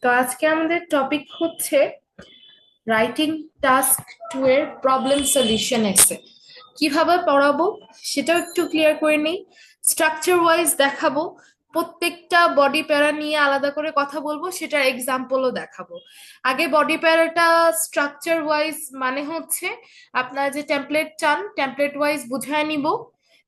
তো আজকে আমাদের টপিক হচ্ছে রাইটিং টাস্ক 2 এর প্রবলেম সলিউশন এসে কিভাবে পড়াবো সেটাও একটু ক্লিয়ার করে নেই। স্ট্রাকচার ওয়াইজ দেখাবো, প্রত্যেকটা বডি প্যারা নিয়ে আলাদা করে কথা বলবো, সেটার এক্সাম্পলও দেখাবো। আগে বডি প্যারাটা স্ট্রাকচার ওয়াইজ মানে হচ্ছে আপনারা যে টেমপ্লেট চান টেমপ্লেট ওয়াইজ বুঝায় নিব,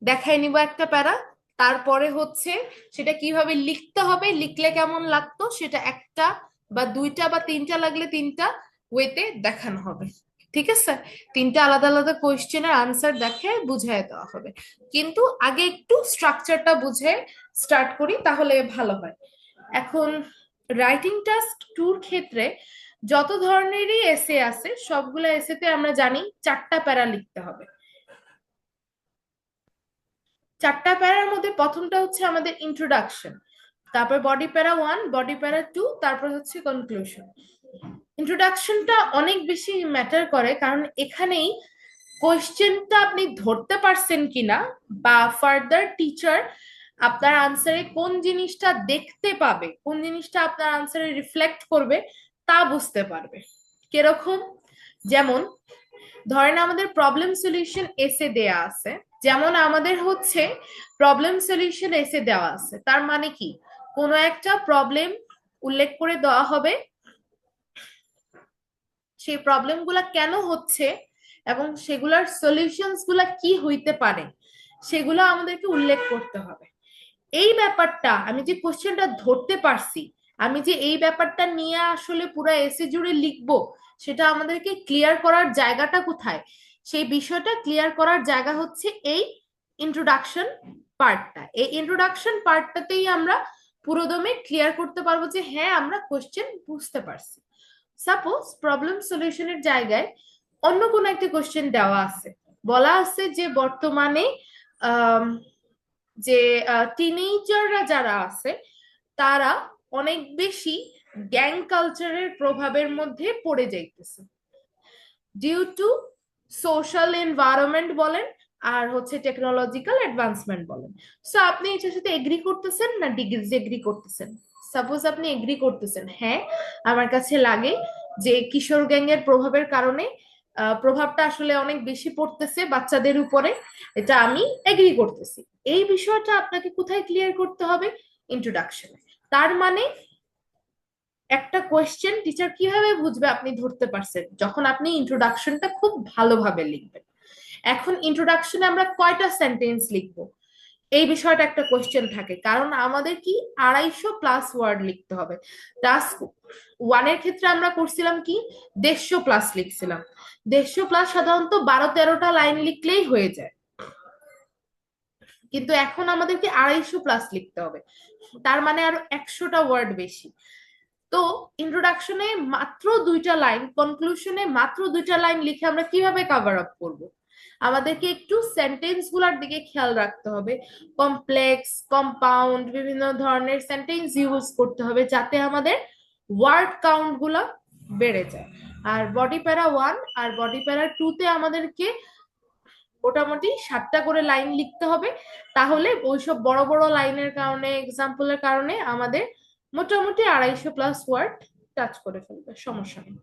দেখাই নিব একটা প্যারা। তারপরে হচ্ছে সেটা কিভাবে লিখতে হবে, লিখলে কেমন লাগতো সেটা একটা বা দুইটা বা তিনটা লাগলে তিনটা ওয়েতে দেখানো হবে। ঠিক আছে, তিনটা আলাদা আলাদা কোয়েশ্চেনের আনসার দেখে বুঝিয়ে দেওয়া হবে। কিন্তু আগে একটু স্ট্রাকচারটা বুঝে স্টার্ট করি, তাহলে ভালো হয়। এখন রাইটিং টাস্ক টুর ক্ষেত্রে যত ধরনেরই এসে আছে সবগুলো এসেতে আমরা জানি চারটা প্যারা লিখতে হবে। চারটা প্যারার মধ্যে প্রথমটা হচ্ছে আমাদের ইন্ট্রোডাকশন, তারপর বডি প্যারা 1, বডি প্যারা 2, তারপর হচ্ছে কনক্লুশন। ইন্ট্রোডাকশনটা অনেক বেশি ম্যাটার করে, কারণ এখানেই কোয়েশ্চেনটা আপনি ধরতে পারছেন কিনা বা ফার্দার টিচার আপনার আনসারে কোন জিনিসটা দেখতে পাবে, কোন জিনিসটা আপনার আনসারে রিফ্লেক্ট করবে তা বুঝতে পারবে। কিরকম? যেমন ধরেন আমাদের প্রবলেম সলিউশন এসে দেয়া আছে, যেমন আমাদের হচ্ছে প্রবলেম সলিউশন এসে দেওয়া আছে, তার মানে কি কোনো একটা প্রবলেম উল্লেখ করে দেওয়া হবে, সেই প্রবলেম গুলা কেন হচ্ছে এবং সেগুলার সলিউশনস গুলা কি হইতে পারে সেগুলো আমাদেরকে উল্লেখ করতে হবে। এই ব্যাপারটা আমি যে কোশ্চেনটা ধরতে পারছি, আমি যে এই ব্যাপারটা নিয়ে আসলে পুরো এসে জুড়ে লিখবো, সেটা আমাদেরকে ক্লিয়ার করার জায়গাটা কোথায়, সেই বিষয়টা ক্লিয়ার করার জায়গা হচ্ছে এই ইন্ট্রোডাকশন পার্টটা। এই ইন্ট্রোডাকশন পার্টটাতেই আমরা পুরোদমে ক্লিয়ার করতে পারবো যে হ্যাঁ আমরা কোশ্চেন বুঝতে পারছি। সাপোজ প্রবলেম সলিউশনের জায়গায় অন্য কোনো একটা কোশ্চেন দেওয়া আছে, বলা আছে যে বর্তমানে আহ যে টিনেজাররা যারা আছে তারা অনেক বেশি গ্যাং কালচারের প্রভাবের মধ্যে পড়ে যাইতেছে ডিউ টু সোশ্যাল এনভায়রনমেন্ট বলেন আর হচ্ছে টেকনোলজিক্যাল অ্যাডভান্সমেন্ট বলেন। সো আপনি এটার সাথে এগ্রি করতেছেন না ডিসএগ্রি করতেছেন? সাপোজ আপনি এগ্রি করতেছেন, হ্যাঁ আমার কাছে লাগে যে কিশোর গ্যাং এর প্রভাবের কারণে প্রভাবটা আসলে অনেক বেশি পড়তেছে বাচ্চাদের উপরে, এটা আমি এগ্রি করতেছি। এই বিষয়টা আপনাকে কোথায় ক্লিয়ার করতে হবে? ইন্ট্রোডাকশনে। তার মানে একটা কোয়েশ্চেন টিচার কিভাবে বুঝবে আপনি ধরতে পারছেন? যখন আপনি ইন্ট্রোডাকশনটা খুব ভালোভাবে লিখবেন। এখন ইন্ট্রোডাকশনে আমরা কয়টা সেন্টেন্স লিখবো এই বিষয়টা একটা কোয়েশ্চেন থাকে, কারণ আমাদের কি 250+ ওয়ার্ড লিখতে হবে। টাস্ক 1 এর ক্ষেত্রে আমরা করছিলাম কি 150+ লিখছিলাম। 150+ সাধারণত 12-13টা লাইন লিখলেই হয়ে যায়, কিন্তু এখন আমাদেরকে 250+ লিখতে হবে, তার মানে আরো 100টা ওয়ার্ড বেশি। তো ইন্ট্রোডাকশনে মাত্র 2টা লাইন, কনক্লুশনে মাত্র 2টা লাইন লিখে আমরা কিভাবে কভার আপ করব? আমাদেরকে একটু সেন্টেন্স গুলার দিকে খেয়াল রাখতে হবে, কমপ্লেক্স কম্পাউন্ড বিভিন্ন ধরনের সেন্টেন্স ইউজ করতে হবে যাতে আমাদের ওয়ার্ড কাউন্ট গুলা বেড়ে যায়। আর বডি প্যারা 1 আর বডি প্যারা 2 তে আমাদেরকে মোটামুটি 7টা করে লাইন লিখতে হবে, তাহলে ওইসব বড় বড় লাইনের কারণে এক্সাম্পলের কারণে আমাদের মোটামুটি 250+ ওয়ার্ড টাচ করে ফেলবে, সমস্যা নেই।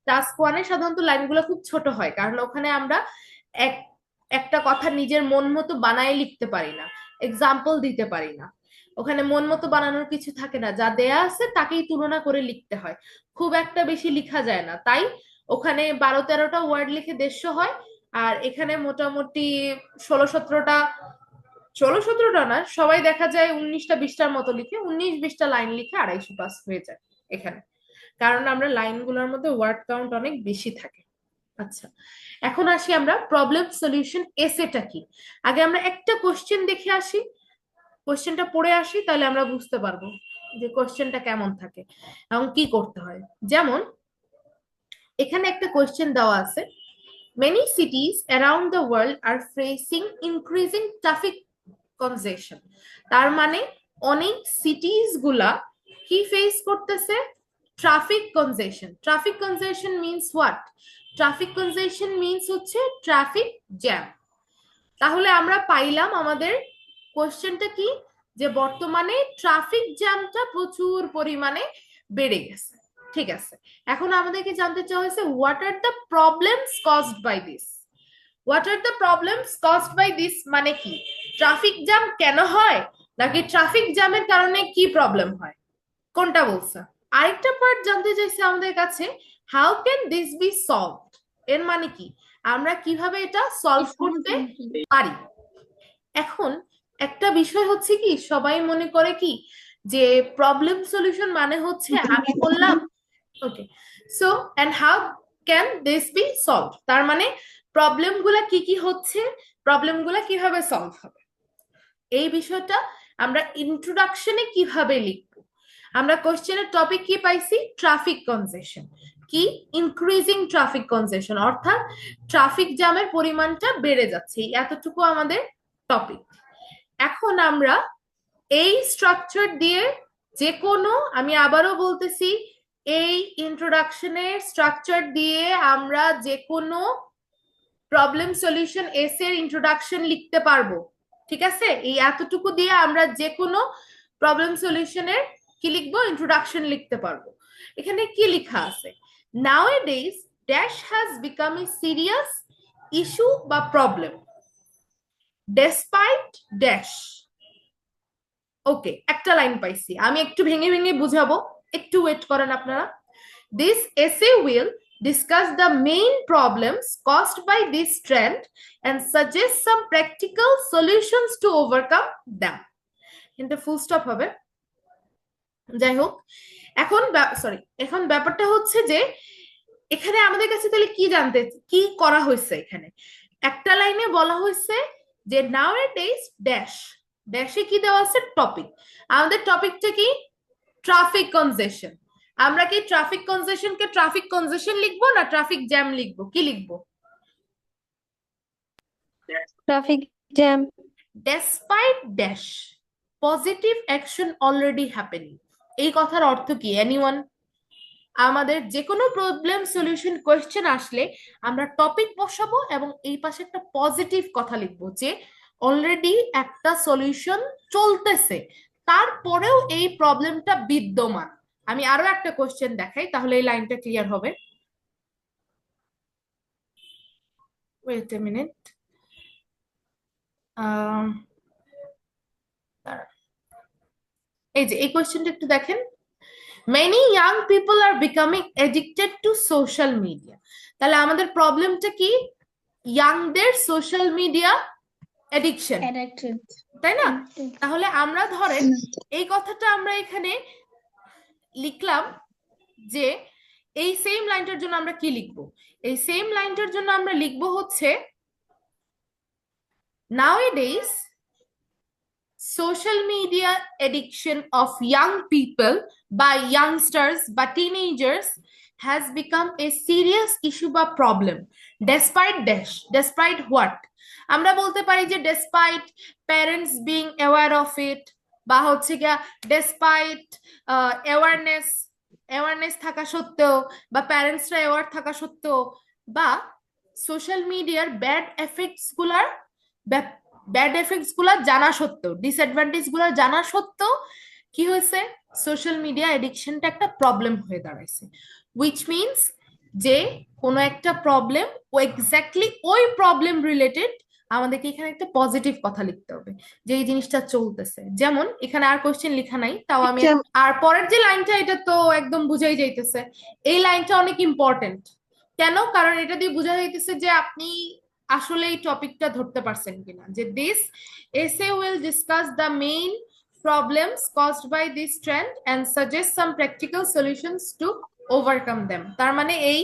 টাস্ক 1-এ সাধারণত লাইনগুলো খুব ছোট হয়, কারণ ওখানে আমরা এক একটা কথা নিজের মন মতো বানায় লিখতে পারি না, এক্সাম্পল দিতে পারি না। ওখানে মন মতো বানানোর কিছু থাকে না, যা দেয়া আছে তাকেই তুলনা করে লিখতে হয়, খুব একটা বেশি লিখা যায় না। তাই ওখানে 12-13টা ওয়ার্ড লিখে 150 হয়, আর এখানে মোটামুটি 16-17টা, 16-17টা না, সবাই দেখা যায় 19টা-20টার মতো লিখে, 19-20টা লাইন লিখে 250+ হয়ে যায় এখানে, কারণ আমরা লাইনগুলোর মধ্যে ওয়ার্ড কাউন্ট অনেক বেশি থাকে। আচ্ছা, এখন আসি আমরা প্রবলেম সলিউশন এসেটা কি। আগে আমরা একটা কোশ্চেন দেখে আসি, কোশ্চেনটা পড়ে আসি, তাহলে আমরা বুঝতে পারবো যে কোশ্চেনটা কেমন থাকে এবং কি করতে হয়। যেমন এখানে একটা কোশ্চেন দেওয়া আছে, many cities around the world are facing increasing traffic congestion। তার মানে অনেক সিটিজ গুলা কি ফেস করতেছে? Traffic কনজেশন। Traffic কনজেশন means what? Traffic কনজেশন means হচ্ছে ট্রাফিক জ্যাম। তাহলে আমরা পাইলাম আমাদের কোশ্চেনটা কি, যে বর্তমানে ট্রাফিক জ্যামটা প্রচুর পরিমাণে বেড়ে গেছে। ঠিক আছে, এখন আমাদেরকে জানতে চাওয়া হয়েছে what are the problems caused by this. What are the problems caused by this মানে কি, ট্রাফিক জ্যাম কেন হয়, নাকি ট্রাফিক জ্যামের কারণে কি প্রবলেম হয়, কোনটা বলছে। আরেকটা পার্ট জানতে চাইছে আমাদের কাছে, how can this be solved, এর মানে কি, আমরা কিভাবে এটা সলভ করতে পারি। এখন একটা বিষয় হচ্ছে কি, সবাই মনে করে কি যে প্রবলেম সলিউশন মানে হচ্ছে আমি বললাম okay, so and how can this be solve, তার মানে প্রবলেম গুলা কি কি হচ্ছে, প্রবলেম গুলা কিভাবে সলভ হবে, এই বিষয়টা আমরা ইন্ট্রোডাকশনে কিভাবে লিখবো। আমরা কোশ্চেনের টপিক কি পাইছি, ট্রাফিক কনজেশন, কি ইনক্রিজিং ট্রাফিক কনজেশন, অর্থাৎ ট্রাফিক জ্যামের পরিমাণটা বেড়ে যাচ্ছে, এতটুকু আমাদের টপিক। এখন আমরা এই স্ট্রাকচার দিয়ে যে কোনো, আমি আবারও বলতেছি, এই ইন্ট্রোডাকশনের স্ট্রাকচার দিয়ে আমরা যে কোনো প্রবলেম সলিউশন এস এর ইন্ট্রোডাকশন লিখতে পারবো। ঠিক আছে, এই এতটুকু দিয়ে আমরা যে কোনো প্রবলেম সলিউশনের কি লিখবো, ইন্ট্রোডাকশন লিখতে পারবো। এখানে কি লেখা আছে, nowadays dash has become a serious issue বা প্রবলেম despite dash। ওকে, একটা লাইন পাইছি, আমি একটু ভেঙে ভেঙে বুঝাবো, একটু ওয়েট করেন আপনারা। This essay will discuss the main problems caused by this trend and suggest some practical solutions to overcome them. কিন্তু ফুল স্টপ হবে। যাই হোক, এখন সরি, এখন ব্যাপারটা হচ্ছে যে এখানে আমাদের কাছে তাহলে কি জানতে, কি করা হয়েছে, এখানে একটা লাইনে বলা হয়েছে যে nowadays ড্যাশ, ড্যাশে কি দেওয়া আছে, টপিক, আমাদের টপিকটা কি, ট্রাফিক কনজেশন। আমরা কি ট্রাফিক কনজেশনকে ট্রাফিক কনজেশন লিখবো না ট্রাফিক জ্যাম লিখবো, কি লিখবো, traffic jam. Despite dash positive action already happening, এই কথার অর্থ কি এনিওয়ান। আমাদের যে কোনো প্রবলেম সলিউশন কোয়েশ্চেন আসলে আমরা টপিক বসাবো এবং এই পাশে একটা পজিটিভ কথা লিখবো যে অলরেডি একটা সলিউশন চলতেছে, তারপরেও এই প্রবলেমটা বিদ্যমান। আমি আরো একটা কোয়েশ্চেন দেখাই, তাহলে এই লাইনটা ক্লিয়ার হবে। ওয়েট এ মিনিট, এই যে এই কোয়েশ্চেনটা একটু দেখেন, মেনি ইয়াং পিপল আর becoming addicted two social media. তাহলে আমাদের প্রবলেমটা কি, ইয়াংদের সোশ্যাল মিডিয়া এডিকশন, তাই না। তাহলে আমরা ধরেন এই কথাটা আমরা এখানে লিখলাম যে এই সেম লাইনটার জন্য আমরা কি লিখবো, এই সেম লাইনটার জন্য আমরা লিখবো হচ্ছে nowadays social media addiction of young people by youngsters বা teenagers has become a serious issue বা problem despite dash, despite what, আমরা বলতে পারি যে despite parents being aware of it, বা হচ্ছে গিয়া despite awareness, অ্যাওয়ারনেস থাকা সত্ত্বেও, বা প্যারেন্টসরা অ্যাওয়ার থাকা সত্ত্বেও, বা সোশ্যাল মিডিয়ার ব্যাড এফেক্টস গুলার, ব্যাড এফেক্টস গুলা জানা সত্ত্বেও, ডিসঅ্যাডভান্টেজ গুলা জানা সত্ত্বেও কি হয়েছে, সোশ্যাল মিডিয়া এডিকশনটা একটা প্রবলেম হয়ে দাঁড়াইছে। উইচ মিনস যে কোনো একটা প্রবলেম ও এক্স্যাক্টলি ওই প্রবলেম রিলেটেড আমাদেরকে এখানে একটা পজিটিভ কথা লিখতে হবে যে এই জিনিসটা চলতেছে। যেমন এখানে আর কোশ্চেন লেখা নাই, তাও আমি, আর পরের যে লাইনটা এটা তো একদম বুঝাই যাইতেছে, এই লাইনটা অনেক ইম্পর্টেন্ট। কেন, কারণ এটা দিয়ে বোঝা যাইতেছে যে আপনি আসলে এই টপিকটা ধরতে পারছেন কিনা, যে this essay will discuss the main problems caused by this trend and suggest some practical solutions to overcome them। তার মানে এই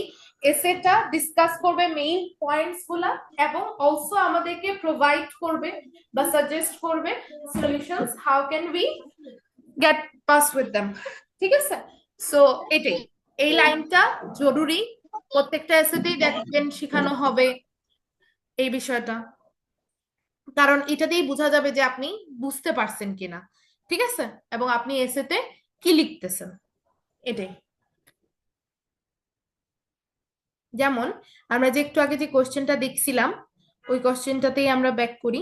এসেটা ডিসকাস করবে মেইন পয়েন্টস গুলা এবং অলসো আমাদেরকে প্রোভাইড করবে বা সাজেস্ট করবে solutions, how can we get pass with them. ঠিক আছে, সো এটাই, এই লাইনটা জরুরি, প্রত্যেকটা এসেতেই দেখবেন শেখানো হবে এই বিষয়টা, কারণ এটা দিয়েই বোঝা যাবে যে আপনি বুঝতে পারছেন কিনা। ঠিক আছে, এবং আপনি এসেতে কি লিখতেছেন, এটাই। যেমন আমরা যে একটু আগে যে কোশ্চেনটা দেখছিলাম ওই কোশ্চেনটাতেই আমরা ব্যাক করি।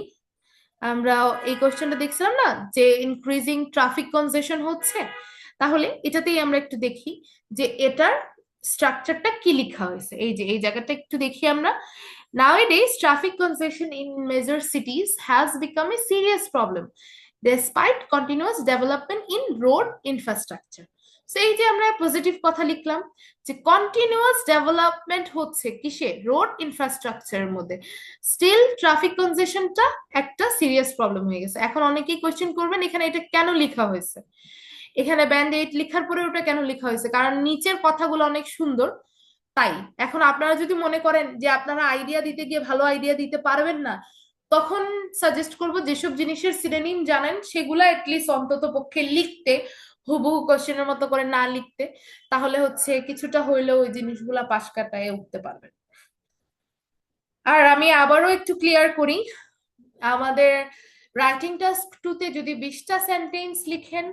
আমরা এই কোশ্চেনটা দেখছিলাম না যে ইনক্রিজিং ট্রাফিক কনজেশন হচ্ছে, তাহলে এটাতেই আমরা একটু দেখি যে এটার স্ট্রাকচারটা কি লেখা হয়েছে। এই যে এই জায়গাটা একটু দেখি আমরা। Nowadays, traffic congestion in major cities has become a serious problem despite continuous development in road infrastructure. So এই যে আমরা পজিটিভ কথা লিখলাম যে কন্টিনিউয়াস ডেভেলপমেন্ট হচ্ছে কিসে, রোড ইনফ্রাস্ট্রাকচারের মধ্যে, স্টিল ট্রাফিক কনজেশনটা একটা সিরিয়াস প্রবলেম হয়ে গেছে। এখন অনেকেই কোয়েশ্চেন করবেন এখানে এটা কেন লেখা হয়েছে, এখানে ব্যান্ড এইড লেখার পরে ওটা কেন লেখা হয়েছে, কারণ নিচের কথাগুলো অনেক সুন্দর। তাই এখন আপনারা যদি মনে করেন যে আপনারা আইডিয়া দিতে গিয়ে ভালো আইডিয়া দিতে পারবেন না, তখন সাজেস্ট করব যেসব জিনিসের সিনোনিম জানেন সেগুলা অ্যাটলিস্ট অন্তত পক্ষে লিখতে, হুবহু কোশ্চেনের মতো করে না লিখতে, তাহলে হচ্ছে কিছুটা হইলেও ওই জিনিসগুলা পাশ কাটায় উঠতে পারবেন। আর আমি আবারও একটু ক্লিয়ার করি, আমাদের রাইটিং টাস্ক 2 তে যদি 20টা সেন্টেন্স লিখেন,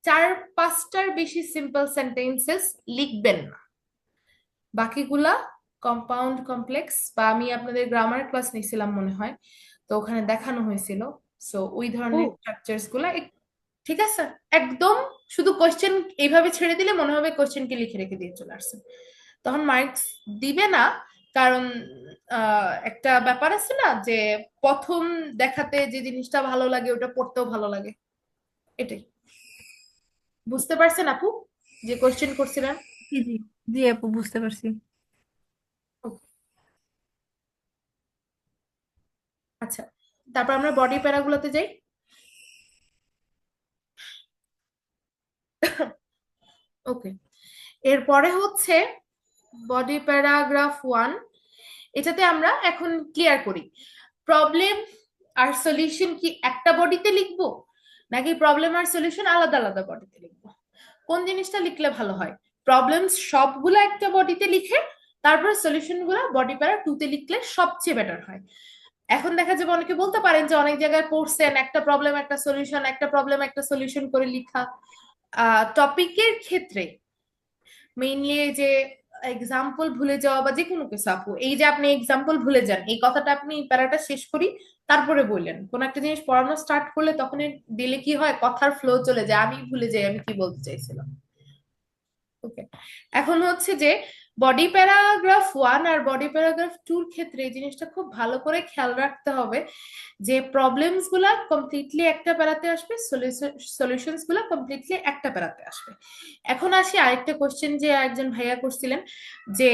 4-5টার বেশি সিম্পল সেন্টেন্সেস লিখবেন না। বাকিগুলা কম্পাউন্ড কমপ্লেক্স, বা আমি আপনাদের গ্রামার ক্লাস নিছিলাম মনে হয়, তো ওখানে দেখানো হয়েছিল। সো ওই ধরনের স্ট্রাকচারস গুলা ঠিক আছে। একদম শুধু কোশ্চেন এইভাবে ছেড়ে দিলে মনে হবে কোশ্চেনকে লিখে রেখে দিয়ে চলে আসছে, তখন মার্কস দিবে না। কারণ একটা ব্যাপার আছে না যে প্রথম দেখাতে যে জিনিসটা ভালো লাগে ওটা পড়তেও ভালো লাগে, এটাই। বুঝতে পারছেন আপু যে কোশ্চেন করছিলেন? জি জি জি আপু, বুঝতে পারছি। আচ্ছা, তারপর আমরা বডি প্যারাগুলোতে যাই। ওকে, এরপরে হচ্ছে বডি প্যারাগ্রাফ 1। এটাতে আমরা এখন ক্লিয়ার করি প্রবলেম আর সলিউশন কি একটা বডিতে লিখবো, নাকি প্রবলেম আর সলিউশন আলাদা আলাদা বডিতে লিখবো, কোন জিনিসটা লিখলে ভালো হয়। প্রবলেমস সবগুলো একটা বডিতে লিখে তারপর সলিউশন গুলা বডি প্যারা 2 তে লিখলে সবচেয়ে বেটার হয়। এখন দেখা যাবে অনেকে বলতে পারেন যে অনেক জায়গায় পড়ছেন একটা প্রবলেম একটা সলিউশন, একটা প্রবলেম একটা সলিউশন করে লিখা। টপিকের ক্ষেত্রে মেইনলি যে এক্সাম্পল ভুলে যাওয়া বা যে কোনো কিছু, আপু এই যে আপনি এক্সাম্পল ভুলে যান এই কথাটা আপনি প্যারাটা শেষ করি তারপরে বললেন, কোন একটা জিনিস পড়ানো স্টার্ট করলে তখন দিলে কি হয় কথার ফ্লো চলে যায়, আমি ভুলে যাই আমি কি বলতে চাইছিলাম। ওকে, এখন হচ্ছে যে বডি প্যারাগ্রাফ 1 আর বডি প্যারাগ্রাফ 2 এর ক্ষেত্রে এই জিনিসটা খুব ভালো করে খেয়াল রাখতে হবে যে প্রবলেমস গুলা কমপ্লিটলি একটা প্যারাতে আসবে, সলিউশনস গুলা কমপ্লিটলি একটা প্যারাতে আসবে। এখন আসি আরেকটা কোশ্চেন যে একজন ভাইয়া করছিলেন যে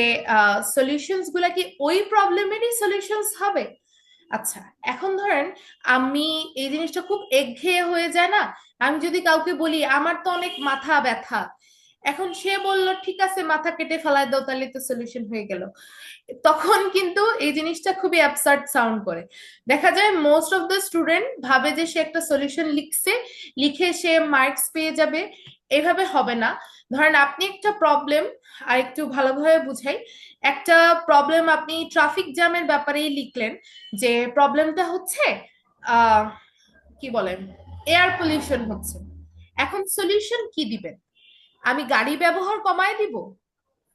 সলিউশনস গুলা কি ওই প্রবলেমেরই সলিউশনস হবে। আচ্ছা, এখন ধরেন আমি এই জিনিসটা খুব একঘেয়ে হয়ে যায় না, আমি যদি কাউকে বলি আমার তো অনেক মাথা ব্যথা, এখন সে বলল ঠিক আছে মাথা কেটে ফেলায় দাও তাহলে তো সলিউশন হয়ে গেল, তখন কিন্তু এই জিনিসটা খুবই অ্যাবসার্ড সাউন্ড করে। দেখা যায় মোস্ট অফ দ্য স্টুডেন্ট ভাবে যে সে একটা সলিউশন লিখছে, লিখে সে মার্কস পেয়ে যাবে, এভাবে হবে না। ধরেন আপনি একটা প্রবলেম, আর একটু ভালোভাবে বুঝাই, একটা প্রবলেম আপনি ট্রাফিক জ্যামের ব্যাপারেই লিখলেন যে প্রবলেমটা হচ্ছে আহ কি বলেন এয়ার পলিউশন হচ্ছে। এখন সলিউশন কি দিবেন, আমি গাড়ি ব্যবহার কমায় দিব,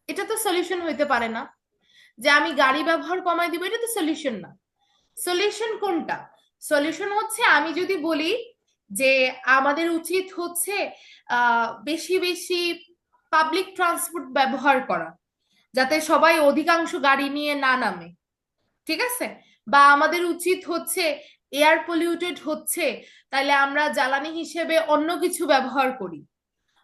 এটা তো সলিউশন হইতে পারে না। যে আমি গাড়ি ব্যবহার কমায় দিব এটা তো সলিউশন না। সলিউশন কোনটা, সলিউশন হচ্ছে আমি যদি বলি যে আমাদের উচিত হচ্ছে বেশি বেশি পাবলিক ট্রান্সপোর্ট ব্যবহার করা যাতে সবাই অধিকাংশ গাড়ি নিয়ে না নামে, ঠিক আছে, বা আমাদের উচিত হচ্ছে এয়ার পলিউটেড হচ্ছে তাহলে আমরা জ্বালানি হিসেবে অন্য কিছু ব্যবহার করি,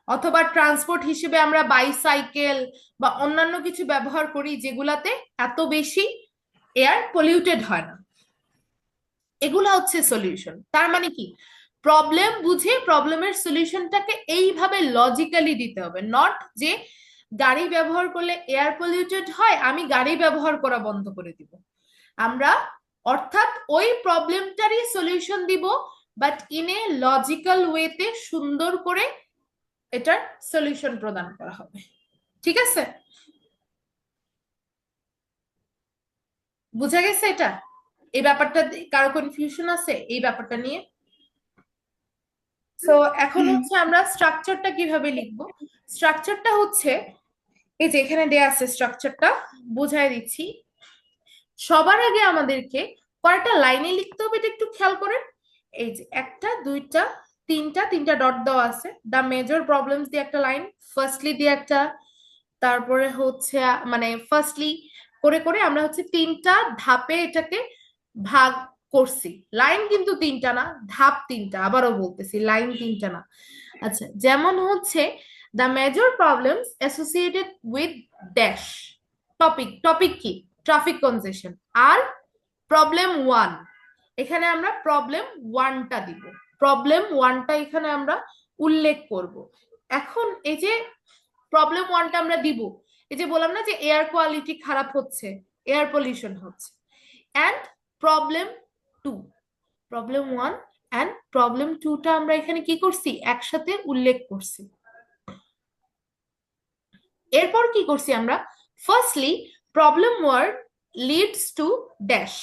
অথবা ট্রান্সপোর্ট হিসেবে আমরা বাইসাইকেল বা অন্যান্য কিছু ব্যবহার করি যেগুলাতে এত বেশি এয়ার পলিউটেড হয় না। এগুলা হচ্ছে সলিউশন। তার মানে কি, প্রবলেম বুঝে প্রবলেমের সলিউশনটাকে এইভাবে লজিক্যালি দিতে হবে, নট যে গাড়ি ব্যবহার করলে এয়ার পলিউটেড হয় আমি গাড়ি ব্যবহার করা বন্ধ করে দিব। আমরা অর্থাৎ ওই প্রবলেমটারই সলিউশন দিব, বাট ইন এ লজিক্যাল ওয়েতে সুন্দর করে এটার সলিউশন প্রদান করা হবে। ঠিক আছে, বুঝা গেছে এটা? এই ব্যাপারটা কারো কনফিউশন আছে এই ব্যাপারটা নিয়ে? তো এখন হচ্ছে আমরা স্ট্রাকচারটা কিভাবে লিখবো। স্ট্রাকচারটা হচ্ছে এই যে এখানে দেয়া আছে, স্ট্রাকচারটা বুঝাই দিচ্ছি। সবার আগে আমাদেরকে কয়টা লাইনে লিখতে হবে এটা একটু খেয়াল করেন। এই যে একটা, দুইটা, তিনটা ডট দেওয়া আছে। দ্য মেজর প্রবলেমস দিয়ে একটা লাইন, ফার্স্টলি দিয়ে একটা, তারপরে হচ্ছে মানে ফার্স্টলি করে করে আমরা হচ্ছে তিনটা ধাপে এটাকে ভাগ করছি। লাইন কিন্তু তিনটা না, ধাপ তিনটা, আবারও বলতেছি লাইন তিনটা না। আচ্ছা, যেমন হচ্ছে the major problems associated with dash topic কি, ট্রাফিক কনজেশন। আর প্রবলেম ওয়ান, এখানে আমরা প্রবলেম ওয়ানটা দিব, প্রবলেম ওয়ানটা এখানে আমরা উল্লেখ করব। এখন এই যে প্রবলেম ওয়ানটা আমরা দিব, এই যে বললাম না যে এয়ার কোয়ালিটি খারাপ হচ্ছে, এয়ার পলিউশন হচ্ছে, and problem two, problem one and problem টুটা আমরা এখানে কি করছি, একসাথে উল্লেখ করছি। এরপর কি করছি আমরা, firstly problem word leads to dash,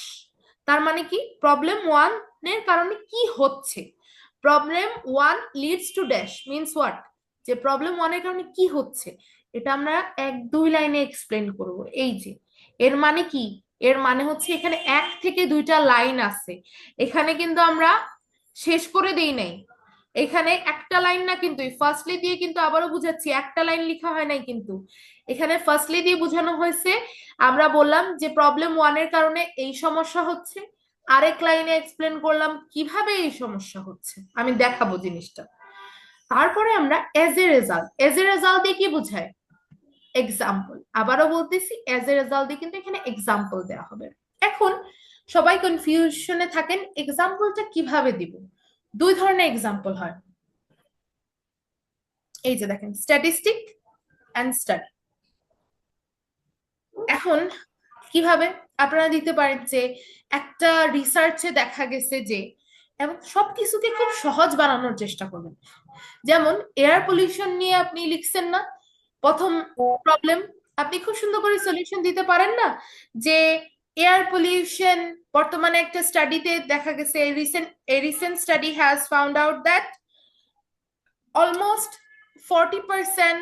তার মানে কি প্রবলেম ওয়ান এর কারণে কি হচ্ছে, problem one leads to dash means what, যে প্রবলেম ওয়ানের কারণে কি হচ্ছে এটা আমরা এক দুই লাইনে এক্সপ্লেন করব। এই যে এর মানে কি, এর মানে হচ্ছে এখানে এক থেকে দুইটা লাইন আছে, এখানে কিন্তু আমরা শেষ করে দেই নাই, এখানে একটা লাইন না কিন্তু, ফার্স্টলি দিয়ে কিন্তু আবারও বুঝাচ্ছি একটা লাইন লেখা হয় নাই কিন্তু, এখানে ফার্স্টলি দিয়ে বোঝানো হয়েছে, আমরা বললাম যে প্রবলেম ওয়ানের কারণে এই সমস্যা হচ্ছে, আরেক লাইনে এক্সপ্লেন করলাম কিভাবে এই সমস্যা হচ্ছে, আমি দেখাবো জিনিসটা। তারপরে আমরা এজ এ রেজাল্ট দিয়ে কি বোঝায়, এক্সাম্পল, আবারও বলতেছি এজ এ রেজাল্ট দিয়ে কিন্তু এখানে এক্সাম্পল দেওয়া হবে। এখন সবাই কনফিউশনে থাকেন এক্সাম্পলটা কিভাবে দিব, দুই ধরনের এক্সাম্পল হয়, এই যে দেখেন স্ট্যাটিস্টিক অ্যান্ড স্টাডি। এখন কিভাবে আপনারা দিতে পারেন যে একটা রিসার্চে দেখা গেছে যে, এবং সবকিছুকে খুব সহজ বানানোর চেষ্টা করবেন। যেমন এয়ার পলিউশন নিয়ে আপনি লিখছেন না, প্রথম প্রবলেম আপনি খুব সুন্দর করে সলিউশন দিতে পারেন না, যে এয়ার পলিউশন বর্তমানে একটা স্টাডিতে দেখা গেছে, recent study has found out that almost 40%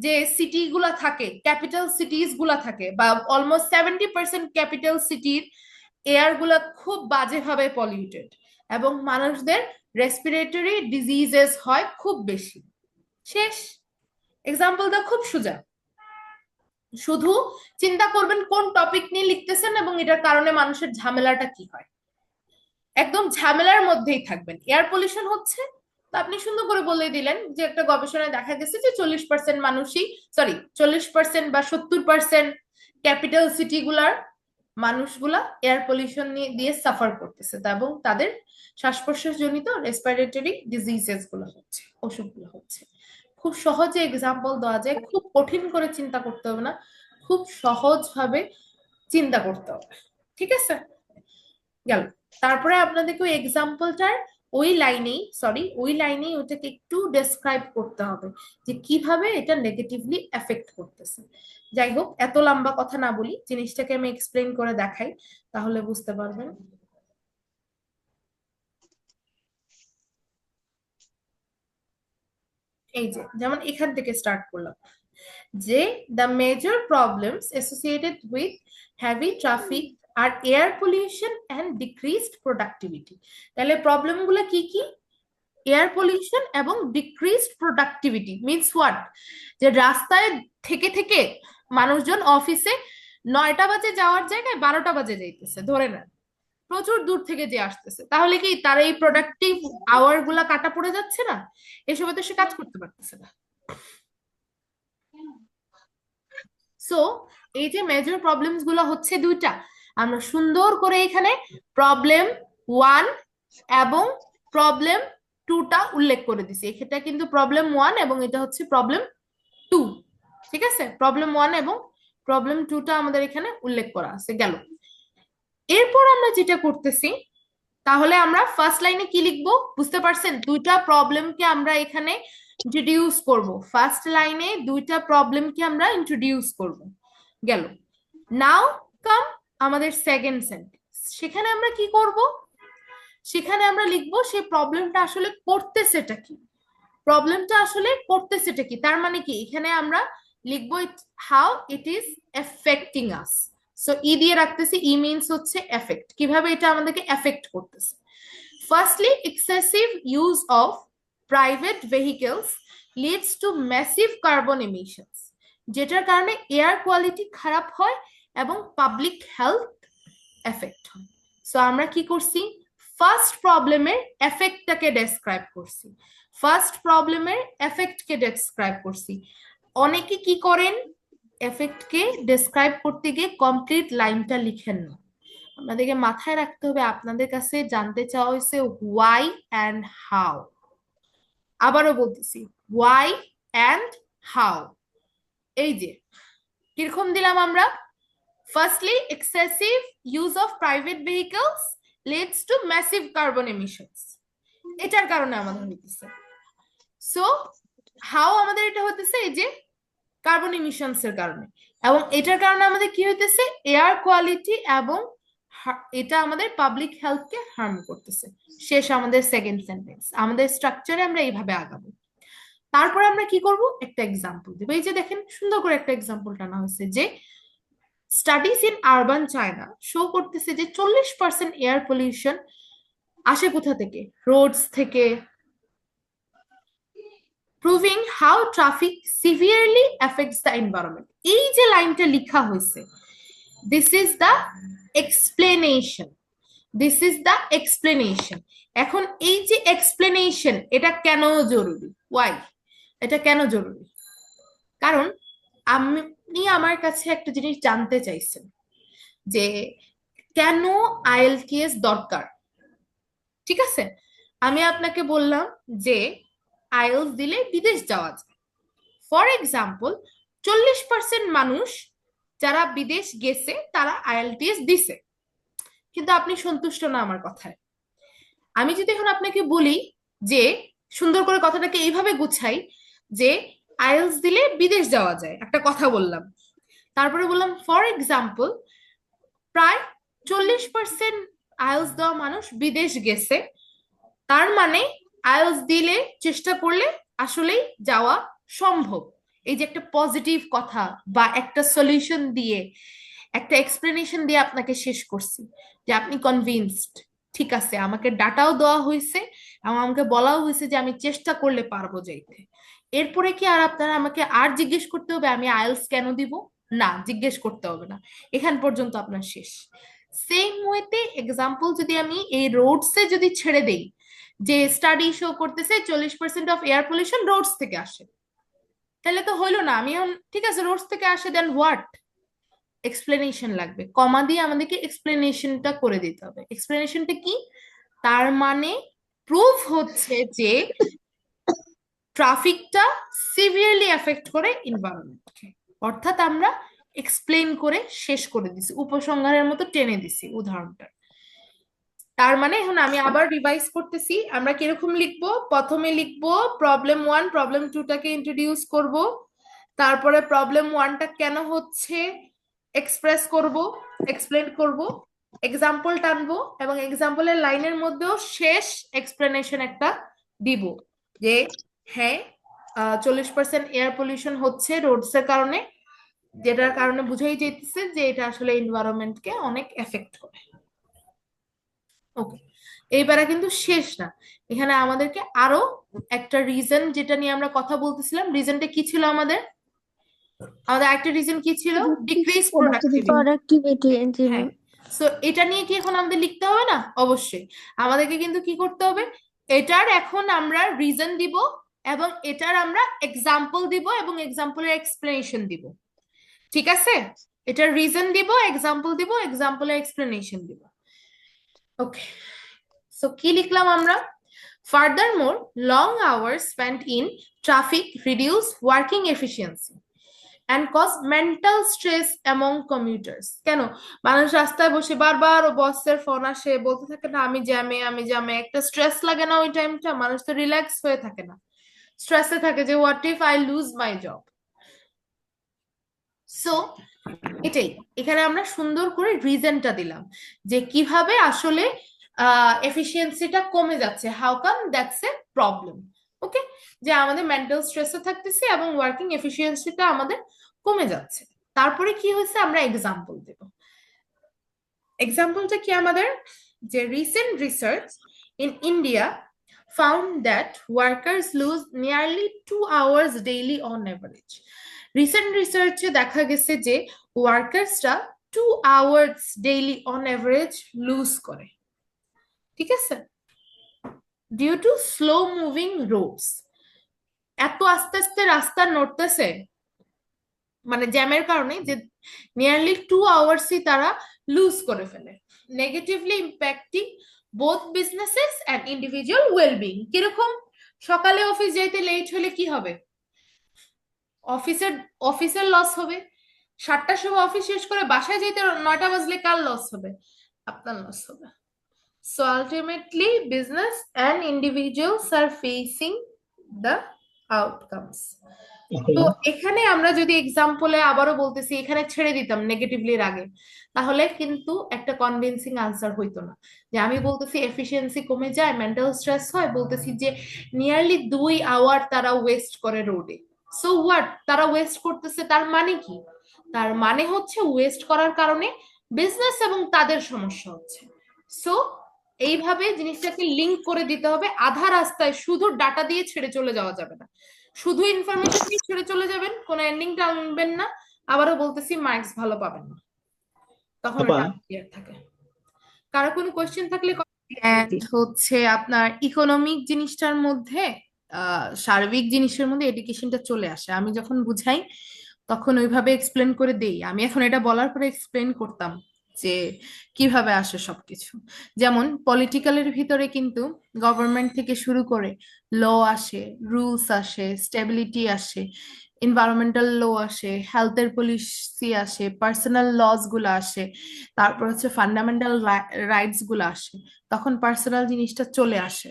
যে সিটি গুলা থাকে, ক্যাপিটাল সিটিজ গুলা থাকে, বা অলমোস্ট 70% ক্যাপিটাল সিটির এয়ার গুলা খুব বাজেভাবে পলিউটেড, এবং মানুষদের রেসপিরেটরি ডিজিজেস হয় খুব বেশি। শেষ, এক্সাম্পলটা খুব সোজা, শুধু চিন্তা করবেন কোন টপিক নিয়ে লিখতেছেন এবং এটার কারণে মানুষের ঝামেলাটা কি হয়, একদম ঝামেলার মধ্যেই থাকবেন। এয়ার পলিউশন হচ্ছে, তো আপনি সুন্দর করে বলে দিলেন যে একটা গবেষণায় দেখা গেছে যে 40% মানুষই, সরি 40% বা 70% ক্যাপিটাল সিটি গুলার মানুষগুলা এয়ার পলিউশন দিয়ে সাফার করতেছে, এবং তাদের শ্বাস প্রশ্বাস জনিত রেসপিরেটরি ডিজিজেস গুলো হচ্ছে, অসুখগুলো হচ্ছে। খুব সহজে এক্সাম্পল দেওয়া যায়, খুব কঠিন করে চিন্তা করতে হবে না, খুব সহজ ভাবে চিন্তা করতে হবে। ঠিক আছে, গেল। তারপরে আপনাদেরকে ওই এক্সাম্পলটার ওই লাইনেই ওটাকে একটু ডেসক্রাইব করতে হবে যে কিভাবে এটা নেগেটিভলি এফেক্ট করতেছে। যাই হোক, এত লম্বা কথা না বলি, জিনিসটাকে আমি এক্সপ্লেন করে দেখাই, তাহলে বুঝতে পারবেন। এই যে যেমন এখান থেকে স্টার্ট করলাম, যে the major problems associated with heavy traffic আর air pollution and decreased productivity. তাহলে প্রবলেমগুলো কি কি, এয়ার পলিউশন এবং ডিক্রিজড প্রোডাক্টিভিটি মিনস হোয়াট, যে রাস্তায় থেকে থেকে মানুষজন অফিসে 9টা বাজে যাওয়ার জায়গায় 12টা বাজে যাইতেছে, ধরে নেন প্রচুর দূর থেকে যে আসতেছে, তাহলে কি তার এই প্রোডাক্টিভ আওয়ার গুলা কাটা পড়ে যাচ্ছে না, এসবে তো সে কাজ করতে পারতেছে না। সো এই যে মেজর প্রবলেমস গুলো হচ্ছে দুইটা, আমরা সুন্দর করে এখানে প্রবলেম ওয়ান এবং প্রবলেম টুটা উল্লেখ করে দিছি, এটা কিন্তু প্রবলেম ওয়ান এবং এটা হচ্ছে প্রবলেম টু। ঠিক আছে, প্রবলেম ওয়ান এবং প্রবলেম টুটা আমাদের এখানে উল্লেখ করা আছে। গেল, এরপর আমরা যেটা করতেছি, তাহলে আমরা ফার্স্ট লাইনে কি লিখবো বুঝতে পারছেন, দুইটা প্রবলেমকে আমরা এখানে ইন্ট্রোডিউস করব, ফার্স্ট লাইনে দুইটা প্রবলেমকে আমরা ইন্ট্রোডিউস করব। গেল, নাও কাম আমাদের সেকেন্ড সেন্টেন্স, সেখানে আমরা কি করব, সেখানে আমরা লিখবো সেই প্রবলেমটা আসলে করতেছেটা কি, প্রবলেমটা আসলে করতেছেটা কি, তার মানে কি এখানে আমরা লিখবো how it is affecting us, so ই দিয়ে রাখতেছি, ই মিনস হচ্ছে এফেক্ট, কিভাবে এটা আমাদেরকে এফেক্ট করতেছে। Firstly, excessive use of private vehicles leads to massive carbon emissions, যেটার কারণে এয়ার কোয়ালিটি খারাপ হয় এবং পাবলিক হেলথ এফেক্ট হয়। সো আমরা কি করছি, ফার্স্ট প্রবলেমের এফেক্টটাকে ডেসক্রাইব করছি, ফার্স্ট প্রবলেমের এফেক্টকে ডেসক্রাইব করছি। অনেকে কি করেন, এফেক্টকে ডেসক্রাইব করতে গিয়ে কমপ্লিট লাইনটা লিখেন না। আপনাদেরকে মাথায় রাখতে হবে, আপনাদের কাছে জানতে চাওয়া হয়েছে ওয়াই অ্যান্ড হাউ। আবারও বলতেছি, ওয়াই অ্যান্ড হাউ। এই যে কিরকম দিলাম আমরা, firstly excessive use of private vehicles leads to massive carbon emissions, এটার কারণে আমাদের হইতেছে। সো হাউ আমাদের এটা হইতেছে এই যে কার্বন ইমিশনস এর কারণে, এবং এটার কারণে আমাদের কি হইতেছে, এয়ার কোয়ালিটি এবং এটা আমাদের পাবলিক হেলথকে হার্ম করতেছে। শেষ আমাদের সেকেন্ড সেন্টেন্স। আমাদের স্ট্রাকচারে আমরা এইভাবে আগাবো। তারপরে আমরা কি করব, একটা এক্সাম্পল দেবো। এই যে দেখেন সুন্দর করে একটা এক্সাম্পল টানা হয়েছে যে studies in urban China show করতেছে যে 40% এয়ার পলিউশন আসে কোথা থেকে, রোডস থেকে, proving how traffic severely effects the environment. এই যে লাইনটা লেখা হয়েছে, this is the explanation, this is the explanation. এখন এই যে এক্সপ্লেনেশন, এটা কেন জরুরি, ওয়াই, এটা কেন জরুরি? কারণ আপনি আমার কাছে একটা জিনিস জানতে চাইছেন যে কেন আইএলটিএস দরকার, ঠিক আছে? আমি আপনাকে বললাম যে আইএলটিএস দিলে বিদেশ যাওয়া যায়। ফর এক্সাম্পল, 40% মানুষ যারা বিদেশ গেছে তারা আইএলটিএস দিছে, কিন্তু আপনি সন্তুষ্ট না আমার কথায়। আমি যদি এখন আপনাকে বলি যে, সুন্দর করে কথাটাকে এইভাবে গুছাই যে আইএলটিএস দিলে বিদেশ যাওয়া যায়, একটা কথা বললাম, তারপরে বললাম ফর এক্সাম্পল প্রায় 40% আইএলটিএস দেওয়া মানুষ বিদেশ গেছে, তার মানে আইএলটিএস দিলে, চেষ্টা করলে আসলেই যাওয়া সম্ভব। এই যে একটা পজিটিভ কথা বা একটা সলিউশন দিয়ে, একটা এক্সপ্লেনেশন দিয়ে আপনাকে শেষ করছি যে আপনি কনভিন্সড, ঠিক আছে, আমাকে ডাটাও দেওয়া হয়েছে এবং আমাকে বলাও হয়েছে যে আমি চেষ্টা করলে পারবো যাইতে। এরপরে কি আর আপনারা আমাকে আর জিজ্ঞেস করতে হবে আমি আইএলটিএস কেন দিব? না, জিজ্ঞেস করতে হবে না, এখান পর্যন্ত আপনার শেষ। সেম ওয়েতে এক্সাম্পল যদি আমি এই রোডসে যদি ছেড়ে দেই, যে স্টাডি শো করতেছে 40% অফ এয়ার পলিউশন রোডস থেকে আসে, তাহলে তো হইলো না। আমি এখন ঠিক আছে রোডস থেকে আসে, দেন হোয়াট, এক্সপ্লেনেশন লাগবে, কমা দিয়ে আমাদেরকে এক্সপ্লেনেশনটা করে দিতে হবে। এক্সপ্লেনেশনটা কি? তার মানে প্রুফ হচ্ছে যে ট্রাফিকটা সিভিয়ারলি এফেক্ট করে এনভায়রনমেন্টকে, অর্থাৎ আমরা এক্সপ্লেন করে শেষ করে দিছি, উপসংহারের মতো টেনে দিছি উদাহরণটা। তার মানে এখন আমি আবার রিভাইজ করতেছি, আমরা কিরকম লিখবো, প্রথমে লিখবো প্রবলেম 1, প্রবলেম 2টাকে ইন্ট্রোডিউস করব, তারপরে প্রবলেম 1টা কেন হচ্ছে এক্সপ্রেস করব, এক্সপ্লেন করব, এক্সাম্পল টানবো এবং এক্সাম্পলের লাইনের মধ্যেও শেষ এক্সপ্লেনেশন একটা দিব যে হ্যাঁ 40% এয়ার পলিউশন হচ্ছে রোডস এর কারণে, যেটার কারণে বুঝাই যাইতেছে যে এটা আসলে এনভায়রনমেন্টকে অনেক এফেক্ট করে। ওকে, এইবারে কিন্তু শেষ না, এখানে আমাদেরকে আরো একটা রিজন, যেটা নিয়ে আমরা কথা বলতেছিলাম, রিজনটা কি ছিল আমাদের? আমাদের একটা রিজন কি ছিল? Decrease productivity. প্রোডাক্টিভিটি, জি হ্যাঁ, ম্যাম। সো এটা নিয়ে কি এখন আমাদের লিখতে হবে না? অবশ্যই আমাদেরকে কিন্তু কি করতে হবে, এটার এখন আমরা রিজন দিব এবং এটার আমরা এক্সাম্পল দিব এবং এক্সাম্পলের এক্সপ্লেনেশন দিব, ঠিক আছে? এটার রিজন দিব, এক্সাম্পল দিব, এক্সাম্পলের এক্সপ্লেনেশন দিব। ওকে, সো কি লিখলাম আমরা? Furthermore, long hours spent in traffic reduce working efficiency and cause mental stress among commuters. কেন? মানুষ রাস্তায় বসে বারবার ও বসের ফোন আসে, বলতে থাকে না আমি জ্যামে, আমি জ্যামে, একটা স্ট্রেস লাগে না ওই টাইমটা? মানুষ তো রিল্যাক্স হয়ে থাকে না, স্ট্রেসে থাকে যে what if I loose my job. So এটাই, এখানে আমরা সুন্দর করে রিজনটা দিলাম যে কিভাবে আসলে এফিসিয়েন্সিটা কমে যাচ্ছে, how come that's a problem. Okay, যে আমাদের মেন্টাল স্ট্রেসে থাকতেছে এবং ওয়ার্কিং এফিসিয়েন্সিটা আমাদের কমে যাচ্ছে। তারপরে কি হয়েছে, আমরা এক্সাম্পল দেব। এক্সাম্পলটা কি আমাদের, যে recent research in India found that workers lose nearly 2 hours daily on average. Recent রিসার্চে দেখা গেছে যে ওয়ার্কার্সরা 2 hours daily on average lose করে, ঠিক আছে, due to slow moving roads. এত আস্তে আস্তে রাস্তা নড়তেছে মানে জ্যামের কারণে, যে নিয়ারলি 2 আওয়ার্সই তারা লুজ করে ফেলে, negatively impacting both businesses and individual wellbeing. কিরকম, সকালে অফিস যাইতে লেট হলে কি হবে, অফিসের অফিসের লস হবে। 7টার সময় অফিস শেষ করে বাসায় যেতে 9টা বাজলে কার লস হবে, আপনার লস হবে। So ultimately business and individuals are facing the outcomes. তো এখানে আমরা যদি এক্সাম্পলে আবারও বলতেছি, এখানে ছেড়ে দিতাম নেগেটিভলির আগে, তাহলে কিন্তু একটা কনভিন্সিং আনসার হইতো না। যে আমি বলতেছি এফিসিয়েন্সি কমে যায়, মেন্টাল স্ট্রেস হয়, বলতেছি যে নিয়ারলি 2 আওয়ার তারা ওয়েস্ট করে রোডে। সো হোয়াট, তারা ওয়েস্ট করতেছে, তার মানে কি? তার মানে হচ্ছে ওয়েস্ট করার কারণে বিজনেস এবং তাদের সমস্যা হচ্ছে। সো এইভাবে জিনিসটাকে লিংক করে দিতে হবে। আধা রাস্তায় শুধু ডাটা দিয়ে ছেড়ে চলে যাওয়া যাবে না, শুধু ইনফরমেশন দিয়ে ছেড়ে চলে যাবেন, কোনো এন্ডিংটা আনবেন না। আবারও বলতেছি মার্কস ভালো পাবেন না, তখন আপা, এটা ক্লিয়ার থাকে। কারো কোনো কোয়েশ্চেন থাকলে হচ্ছে আপনার ইকোনমিক জিনিসটার মধ্যে সার্বিক জিনিসের মধ্যে এডুকেশনটা চলে আসে। আমি যখন বুঝাই তখন ওইভাবে এক্সপ্লেন করে দেই। আমি এখন এটা বলার পরে এক্সপ্লেন করতাম যে কিভাবে আসে সবকিছু। যেমন পলিটিক্যালের ভিতরে কিন্তু গভর্নমেন্ট থেকে শুরু করে ল আসে, রুলস আসে, স্টেবিলিটি আসে, এনভায়রনমেন্টাল ল আসে, হেলথের পলিসি আসে, পার্সোনাল লস গুলো আসে, তারপর হচ্ছে ফান্ডামেন্টাল রাইটস গুলো আসে। তখন পার্সোনাল জিনিসটা চলে আসে,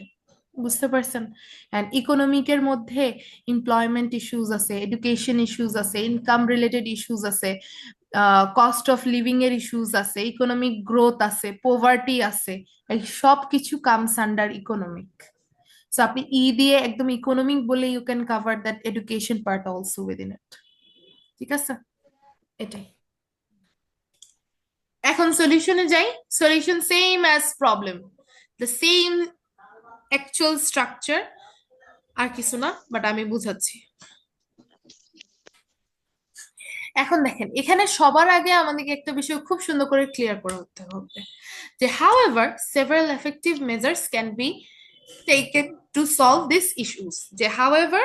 বুঝতে পারছেন? অ্যান্ড ইকোনমিকের মধ্যে এমপ্লয়মেন্ট ইস্যুস আছে, এডুকেশন ইস্যুস আছে, ইনকাম রিলেটেড ইস্যুস আছে, কস্ট অফ লিভিং এর ইস্যুস আছে, ইকোনমিক গ্রোথ আছে, পোভার্টি আছে। এই সব কিছু কামস আন্ডার ইকোনমিক। সো আপনি দিয়ে একদম ইকোনমিক বলে you can cover that education part also within it. ঠিক আছে, এটাই। এখন সলিউশনে যাই। Solution same as problem, the same actual structure, আর কিছু না, বাট আমি বুঝাচ্ছি। এখন দেখেন, এখানে সবার আগে আমাদেরকে একটা বিষয় খুব সুন্দর করে ক্লিয়ার করে উঠতে হবে যে however several effective measures can be taken to solve these issues। যে however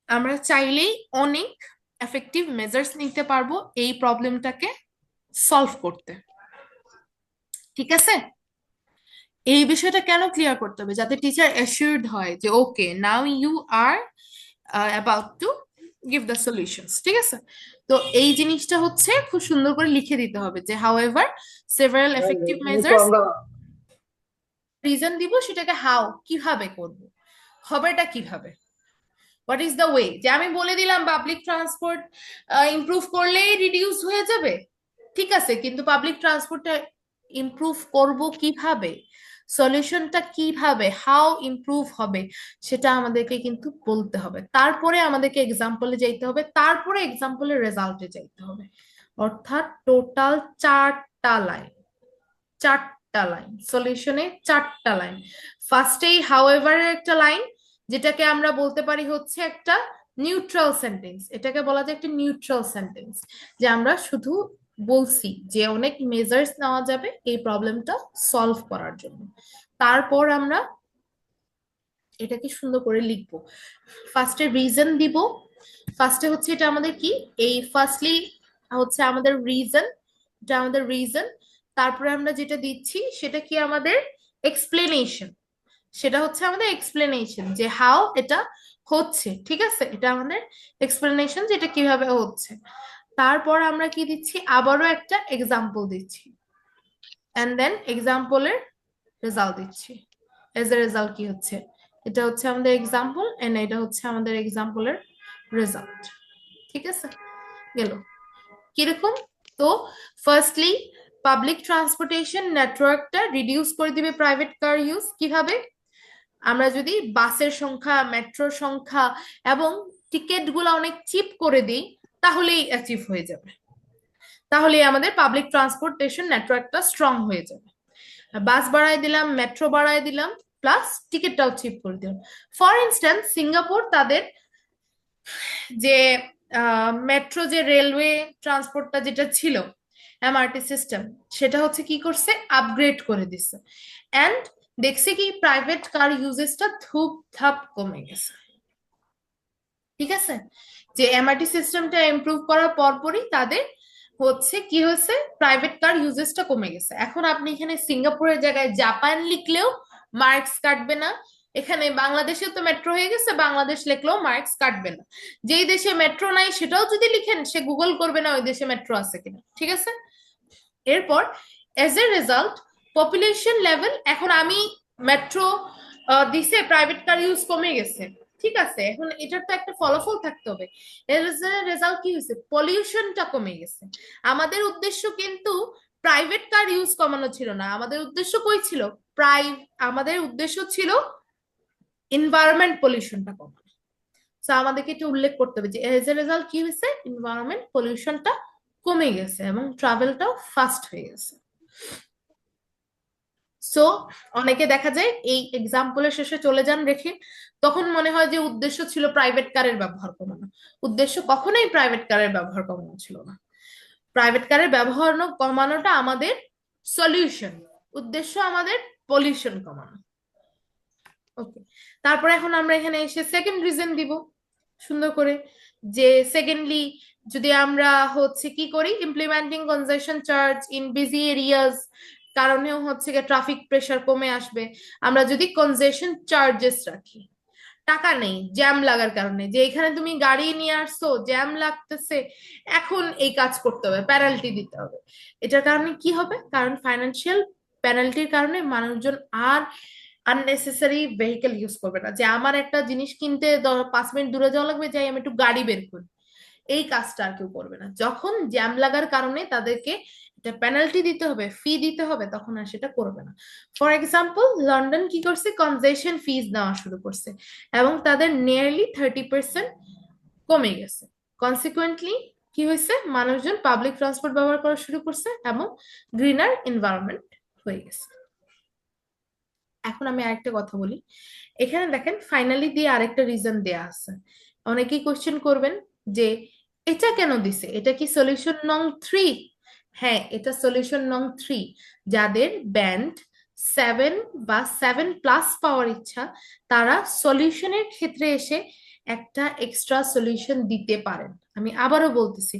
আমরা চাইলেই অনেক এফেক্টিভ মেজার্স নিতে পারবো এই প্রবলেমটাকে সলভ করতে। ঠিক আছে, এই বিষয়টা কেন ক্লিয়ার করতে হবে? যাতে টিচার অ্যাসিওরড হয় যে okay now you are about to give the solutions. ঠিক আছে, তো এই জিনিসটা হচ্ছে খুব সুন্দর করে লিখে দিতে হবে যে however several effective measures, reason দিব সেটাকে হাউ, কিভাবে করব, হবেটা কিভাবে, হোয়াট ইজ দ্য ওয়ে। যে আমি বলে দিলাম পাবলিক ট্রান্সপোর্ট ইমপ্রুভ করলেই রিডিউস হয়ে যাবে, ঠিক আছে, কিন্তু পাবলিক ট্রান্সপোর্টটা ইমপ্রুভ করব কিভাবে, সলিউশনটা কিভাবে, হাউ ইমপ্রুভ হবে, সেটা আমাদেরকে কিন্তু বলতে হবে। তারপরে আমাদেরকে এক্সাম্পলে যাইতে হবে, তারপরে এক্সাম্পলের রেজাল্টে যাইতে হবে। অর্থাৎ টোটাল 4টা লাইন, 4টা লাইন সলিউশনে, 4টা লাইন। ফার্স্টেই হাউএভার একটা লাইন, যেটাকে আমরা বলতে পারি হচ্ছে একটা নিউট্রাল সেন্টেন্স। এটাকে বলা যায় একটা নিউট্রাল সেন্টেন্স, যে আমরা শুধু বলছি যে অনেক মেজার্স নেওয়া যাবে এই প্রবলেমটা সলভ করার জন্য। তারপর আমরা এটাকে সুন্দর করে লিখবো। ফার্স্টে রিজন দিব। ফার্স্টে হচ্ছে এটা আমাদের কি, এই ফার্স্টলি হচ্ছে আমাদের রিজন, এটা আমাদের রিজন। তারপরে আমরা যেটা দিচ্ছি সেটা কি, আমাদের এক্সপ্লেনেশন। সেটা হচ্ছে আমাদের এক্সপ্লেনেশন যে হাউ এটা হচ্ছে। ঠিক আছে, এটা আমাদের এক্সপ্লেনেশন যেটা কিভাবে হচ্ছে। তারপর আমরা কি দিচ্ছি, আবারও একটা এক্সাম্পল দিচ্ছি, এন্ড দেন এক্সাম্পলের রেজাল্ট দিচ্ছি। এজ এ রেজাল্ট কি হচ্ছে, এটা হচ্ছে আমাদের এক্সাম্পল, এন্ড এটা হচ্ছে আমাদের এক্সাম্পলের রেজাল্ট। ঠিক আছে, গেল কিরকম? তো ফার্স্টলি পাবলিক ট্রান্সপোর্টেশন নেটওয়ার্কটা রিডিউস করে দিবে প্রাইভেট কার ইউজ। কিভাবে? আমরা যদি বাসের সংখ্যা, মেট্রোর সংখ্যা এবং টিকিট গুলো অনেক চিপ করে দিই, তাহলেই অ্যাচিভ হয়ে যাবে। তাহলে আমাদের পাবলিক ট্রান্সপোর্টেশন নেটওয়ার্কটা স্ট্রং হয়ে যাবে। বাস বাড়ায় দিলাম, মেট্রো বাড়ায় দিলাম, প্লাস টিকিটটাও চিপ করে দিলাম। ফর ইনস্ট্যান্স সিঙ্গাপুর তাদের যে মেট্রো যে রেলওয়ে ট্রান্সপোর্টটা যেটা ছিল, এমআরটি সিস্টেম, সেটা হচ্ছে কি করছে, আপগ্রেড করে দিচ্ছে। অ্যান্ড দেখছে কি প্রাইভেট কার ইউজেসটা ধূপ ধাপ কমে গেছে। ঠিক আছে, যে এমআরটি সিস্টেমটা ইমপ্রুভ করার পরপরই তাদের হচ্ছে কি হয়েছে, প্রাইভেট কার ইউজেসটা কমে গেছে। এখন আপনি এখানে সিঙ্গাপুরের জায়গায় জাপান লিখলেও মার্কস কাটবে না। এখানে বাংলাদেশে তো মেট্রো হয়ে গেছে, বাংলাদেশ লিখলেও মার্কস কাটবে না। যেই দেশে মেট্রো নাই সেটাও যদি লিখেন, সে গুগল করবে না ওই দেশে মেট্রো আছে কিনা। ঠিক আছে, এরপর as a result population level, এখন আমি মেট্রো দিছে, প্রাইভেট কার ইউজ কমে গেছে, ঠিক আছে, এখন এটার তো একটা ফলাফল থাকতে হবে। এর রেজাল্ট কি হয়েছে, পলিউশনটা কমে গেছে। আমাদের উদ্দেশ্য কিন্তু প্রাইভেট কার ইউজ কমানো ছিল না, আমাদের উদ্দেশ্য কই ছিল, আমাদের উদ্দেশ্য ছিল এনভায়রনমেন্ট পলিউশনটা কমানো। তো আমাদেরকে এটা উল্লেখ করতে হবে যে এজ এ রেজাল্ট কি হয়েছে, এনভায়রনমেন্ট পলিউশনটা কমে গেছে এবং ট্রাভেলটাও ফাস্ট হয়ে গেছে। সো অনেকে দেখা যায় এই এক্সাম্পলের শেষে চলে যান রেখে, তখন মনে হয় যে উদ্দেশ্য ছিল প্রাইভেট কারের ব্যবহার কমানো। উদ্দেশ্য কখনোই প্রাইভেট কারের ব্যবহার কমানো ছিল না। প্রাইভেট কারের ব্যবহার কমানোটা আমাদের সলিউশন, উদ্দেশ্য আমাদের পলিউশন কমানো। ওকে, তারপরে এখন আমরা এখানে এসে সেকেন্ড রিজন দিব সুন্দর করে, যে সেকেন্ডলি যদি আমরা হচ্ছে কি করি, implementing কনজেশন charge in busy areas, কারণেও হচ্ছে গিয়ে ট্রাফিক প্রেশার কমে আসবে। আমরা যদি কনজেশন চার্জেস রাখি, টাকা নেই জ্যাম লাগার কারণে, যে এখানে তুমি গাড়ি নিয়ে আসছো জ্যাম লাগতেছে, এখন এই কাজ করতে হবে, পেনাল্টি দিতে হবে। এটার কারণে কি হবে, কারণ ফাইন্যান্সিয়াল পেনাল্টির কারণে মানুষজন আর আননেসেসারি ভেহিকেল ইউজ করবে না, যে আমার একটা জিনিস কিনতে 5 মিনিট দূরে যাওয়া লাগবে, যাই আমি একটু গাড়ি বের করি, এই কাজটা আর কেউ করবে না। যখন জ্যাম লাগার কারণে তাদেরকে এটা পেনাল্টি দিতে হবে, ফি দিতে হবে, তখন আর সেটা করবে না। ফর এক্সাম্পল লন্ডন কি করছে, কনজেশন ফিজ নেওয়া শুরু করছে এবং তাদের নিয়ারলি 30% কমে গেছে। কনসিকুয়েন্টলি কি হয়েছে, মানুষজন পাবলিক ট্রান্সপোর্ট ব্যবহার করা শুরু করছে এবং গ্রিনার এনভায়রনমেন্ট হয়ে গেছে। এখন আমি আরেকটা কথা বলি, এখানে দেখেন ফাইনালি দিয়ে আরেকটা রিজন দেয়া আছে। অনেকেই কোশ্চেন করবেন যে এটা কেন দিছে, এটা কি সলিউশন নং 3? হ্যাঁ, এটা সলিউশন নং 3। যাদের ব্যান্ড 7 বা 7+ পাওয়ার ইচ্ছা, তারা সলিউশনের ক্ষেত্রে এসে একটা এক্সট্রা সলিউশন দিতে পারেন। আমি আবারও বলতেছি,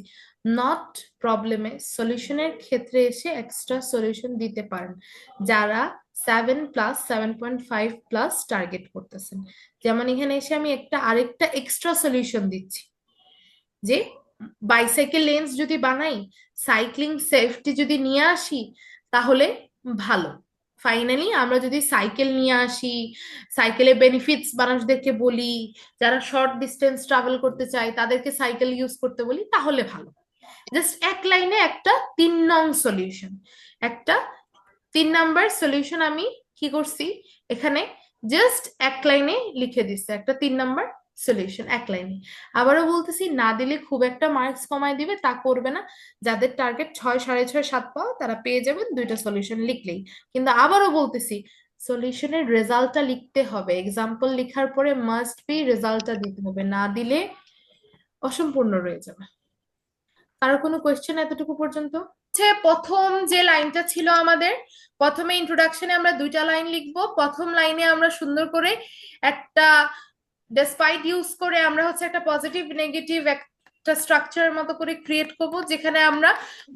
নট প্রবলেমে, সলিউশনের ক্ষেত্রে এসে এক্সট্রা সলিউশন দিতে পারেন যারা 7+, 7.5+ টার্গেট করতেছেন। যেমন এখানে এসে আমি আরেকটা এক্সট্রা সলিউশন দিচ্ছি, যে বাইসাইকেল লেন্স যদি বানাই, সাইক্লিং সেফটি যদি নিয়ে আসি, তাহলে ভালো। ফাইনালি আমরা যদি সাইকেল নিয়ে আসি, সাইকেলের বেনিফিটস মানুষদেরকে বলি, যারা শর্ট ডিস্টেন্স ট্রাভেল করতে চায় তাদেরকে সাইকেল ইউজ করতে বলি, তাহলে ভালো। জাস্ট এক লাইনে একটা 3 নং সলিউশন, একটা 3 নাম্বার সলিউশন আমি কি করছি এখানে, জাস্ট এক লাইনে লিখে দিচ্ছে একটা 3 নাম্বার সলিউশন এক লাইনে। আবারও বলতেছি, না দিলে খুব একটা মার্কস কমায় দিবে তা করবে না। যাদের টার্গেট 6, 6.5, 7 পাওয়া, তারা পেয়ে যাবেন 2টা সলিউশন লিখলেই। কিন্তু আবারও বলতেছি, সলিউশনের রেজাল্টটা লিখতে হবে, এক্সাম্পল লেখার পরে মাস্ট বি রেজাল্টটা দিতে হবে, না দিলে অসম্পূর্ণ রয়ে যাবে। কারো কোনো কোয়েশ্চেন এতটুকু পর্যন্ত? প্রথম যে লাইনটা ছিল আমাদের, প্রথমে ইন্ট্রোডাকশনে আমরা 2টা লাইন লিখবো। প্রথম লাইনে আমরা সুন্দর করে একটা ডেসপাইট ইউজ করে আমরা হচ্ছে একটা পজিটিভ নেগেটিভ একটা স্ট্রাকচারের মতো করে ক্রিয়েট করব, যেখানে আমরা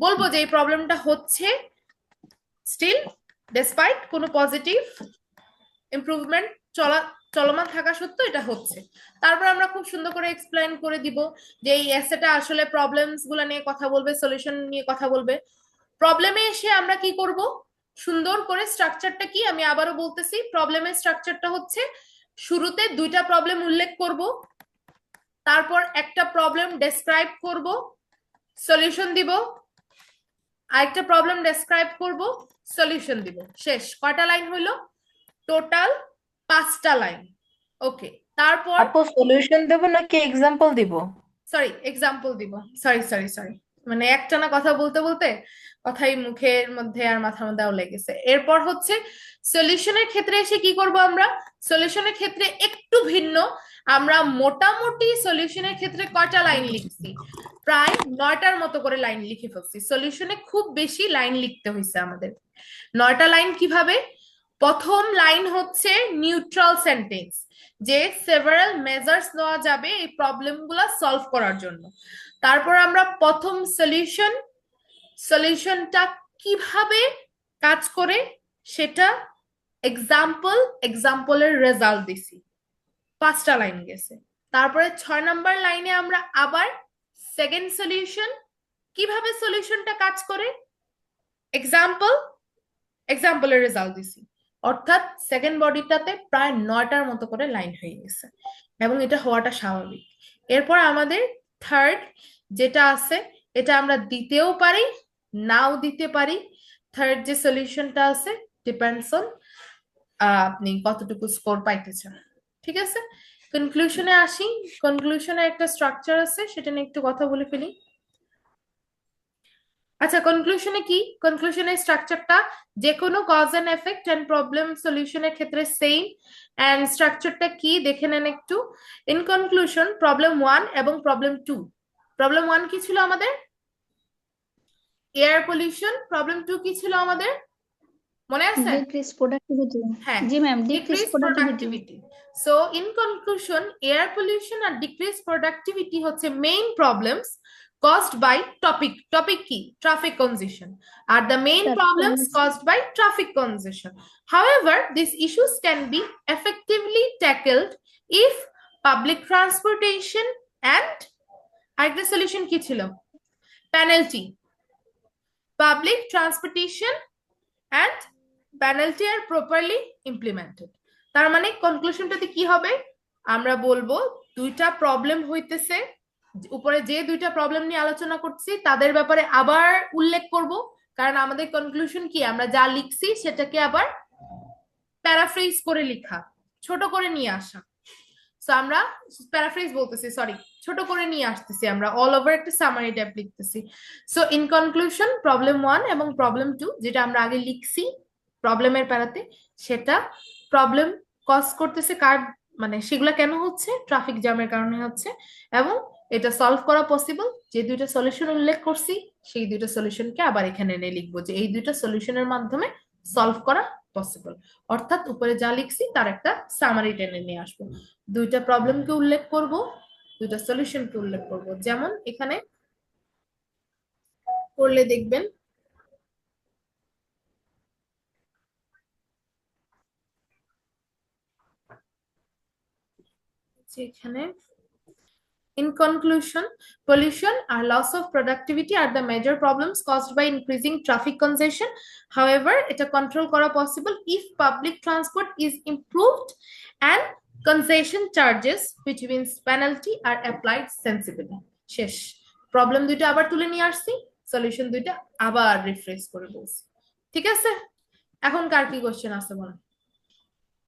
বলবো যে এই প্রবলেমটা হচ্ছে স্টিল ডেসপাইট কোনো পজিটিভ ইমপ্রুভমেন্ট চলমান থাকা সত্ত্বেও এটা হচ্ছে। তারপর আমরা খুব সুন্দর করে এক্সপ্লেইন করে দিব যে এই এসেটা আসলে প্রবলেমস গুলা নিয়ে কথা বলবে, সলিউশন নিয়ে কথা বলবে। প্রবলেমে এসে আমরা কি করব, সুন্দর করে স্ট্রাকচারটা কি আমি আবারও বলতেছি, প্রবলেমের স্ট্রাকচারটা হচ্ছে শুরুতে 2টা প্রবলেম উল্লেখ করব, তারপর একটা প্রবলেম ডেসক্রাইব করব, সলিউশন দিব, আরেকটা প্রবলেম ডেসক্রাইব করব, সলিউশন দিব, শেষ। কয়টা লাইন হইলো, টোটাল 5টা লাইন। ওকে, তারপর আপু সলিউশন দেব নাকি এক্সাম্পল দিব? সরি এক্সাম্পল দিব, সরি সরি সরি, মানে একটানা কথা বলতে বলতে কথাই মুখের মধ্যে আর মাথার মধ্যে আউলে গেছে। এরপর হচ্ছে সলিউশনের ক্ষেত্রে এসে কি করব আমরা, সলিউশনের ক্ষেত্রে একটু ভিন্ন। আমরা মোটামুটি সলিউশনের ক্ষেত্রে কয়টা লাইন লিখছি, প্রায় 9টার মতো করে লাইন লিখে ফেলছি। সলিউশনে খুব বেশি লাইন লিখতে হয়েছে আমাদের। 9টা লাইন কিভাবে? প্রথম লাইন হচ্ছে নিউট্রাল সেন্টেন্স, যে সেভারাল মেজার্স নেওয়া যাবে এই প্রবলেমগুলো সলভ করার জন্য। তারপর আমরা প্রথম সলিউশনটা কিভাবে কাজ করে সেটা এক্সাম্পলের রেজাল্ট দিছি, 5টা লাইন গেছে। তারপরে 6 নম্বর লাইনে আমরা আবার সেকেন্ড সলিউশন, কিভাবে সলিউশনটা কাজ করে এক্সাম্পলের রেজাল্ট দিছি। অর্থাৎ সেকেন্ড বডিটাতে প্রায় 9টার মতো করে লাইন হয়ে গেছে, এবং এটা হওয়াটা স্বাভাবিক। এরপর আমাদের থার্ড যেটা আছে, এটা আমরা দিতেও পারি নাও দিতে পারি। থার্ড যে সলিউশনটা আছে ডিপেন্ডস অন আপনি কতটুকু স্কোর পাইতে চান। ঠিক আছে, কনক্লুশনে আসি। কনক্লুশনে একটা স্ট্রাকচার আছে, সেটা নিয়ে একটু কথা বলে ফেলি। আচ্ছা, কনক্লুশনে কি, কনক্লুশনের স্ট্রাকচারটা যে কোনো cause and effect and problem সলিউশনের ক্ষেত্রে সেম। এন্ড স্ট্রাকচারটা কি দেখে নেন একটু। ইন কনক্লুশন, প্রবলেম 1 এবং প্রবলেম 2। প্রবলেম 1 কি ছিল আমাদের? Air pollution. প্রবলেম 2 কি ছিল আমাদের? মনে আছে? decrease productivity হ্যাঁ, জি ma'am decrease decrease productivity productivity. So in conclusion, air pollution and decreased productivity হচ্ছে main problems caused by topic কি traffic congestion, are the main Traffic problems congestion. caused by traffic congestion. However, these issues can be effectively tackled if public transportation and আরেকটা solution কি ছিল? Penalty. Public transportation and penalty are properly implemented. তার মানে কনক্লুশনটাতে কি হবে? আমরা বলবো দুইটা প্রবলেম হইতেছে, উপরে যে দুইটা প্রবলেম নিয়ে আলোচনা করছি তাদের ব্যাপারে আবার উল্লেখ করব, কারণ আমাদের কনক্লুশন কি, আমরা যা লিখছি সেটাকে আবার প্যারাফ্রেজ করে লেখা, ছোট করে নিয়ে আসা। সো আমরা প্যারাফ্রেজ বলতেছি, সরি, ছোট করে নিয়ে আসতেছি, আমরা অল ওভার একটা সামারি টাইপ লিখতেছি। সো ইন কনক্লুশন, প্রবলেম 1 এবং প্রবলেম 2 যেটা আমরা আগে লিখছি প্রবলেমের প্যারাতে, সেটা প্রবলেম কজ করতেছে কার, মানে সেগুলা কেন হচ্ছে, ট্রাফিক জ্যামের কারণে হচ্ছে। এবং এটা সলভ করা পসিবল, যে দুইটা সলিউশন উল্লেখ করছি সেই দুইটা সলিউশনকে আবার এখানে এনে লিখবো, যে এই দুইটা সলিউশনের মাধ্যমে সলভ করা পসিবল। অর্থাৎ উপরে যা লিখছি তার একটা সামারি টেনে নিয়ে আসবো, দুইটা প্রবলেমকে উল্লেখ করব, দুইটা সলিউশনকে উল্লেখ করব। যেমন এখানে করলে দেখবেন যে এখানে in conclusion, pollution or loss of productivity are the major problems caused by increasing traffic congestion. However, এটা control করা possible if public transport is improved and congestion charges, which means penalty, are applied sensibly. শেষ। Problem দুইটা আবার তুলে নিয়ে আসছি, solution দুইটা আবার রিফ্রেশ করে বলছি। ঠিক আছে, এখন কার কি কোশ্চেন আছে বলেন?